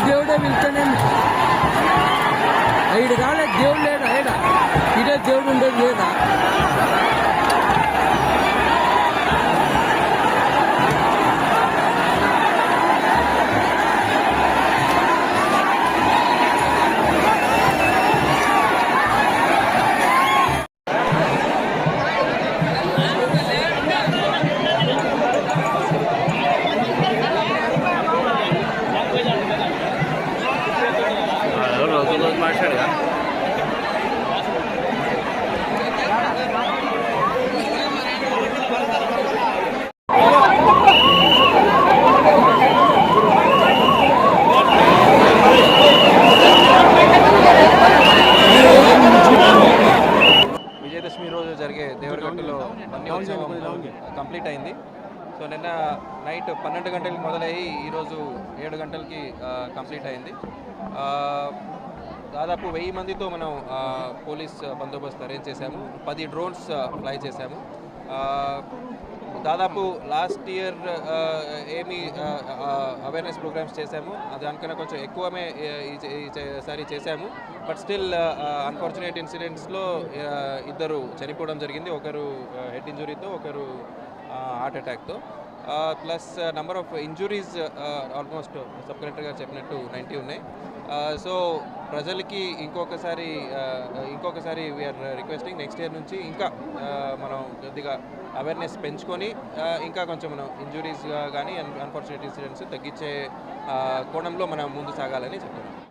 దేవుడే వెళ్తేనే ఈడు కాలేదు దేవుడు లేదా ఏడా ఇదే దేవుడు ఉండేది లేదా మాట్లాడగా విజయదశమి రోజు జరిగే దేవరగట్టులో వన్యోత్సవం కంప్లీట్ అయింది. సో నిన్న నైట్ 12 గంటలకు మొదలయ్యి ఈరోజు 7 గంటలకి కంప్లీట్ అయింది. దాదాపు 1000 మందితో మనం పోలీస్ బందోబస్తు అరేంజ్ చేశాము. 10 డ్రోన్స్ ఫ్లై చేశాము. దాదాపు లాస్ట్ ఇయర్ ఏమి అవేర్నెస్ ప్రోగ్రామ్స్ చేశాము దానికన్నా కొంచెం ఎక్కువమే ఈసారి చేశాము. బట్ స్టిల్ అన్ఫార్చునేట్ ఇన్సిడెంట్స్లో 2 చనిపోవడం జరిగింది. ఒకరు హెడ్ ఇంజురీతో, ఒకరు హార్ట్ అటాక్తో. Plus number of injuries almost sub collector గారు చెప్పినట్టు 90 ఉన్నాయి. సో ప్రజలకి ఇంకొకసారి వీఆర్ రిక్వెస్టింగ్ నెక్స్ట్ ఇయర్ నుంచి ఇంకా మనం కొద్దిగా అవేర్నెస్ పెంచుకొని ఇంకా కొంచెం మనం ఇంజురీస్ కానీ అన్ఫార్చునేట్ ఇన్సిడెంట్స్ తగ్గించే కోణంలో మనం ముందు సాగాలని చెప్తున్నాం.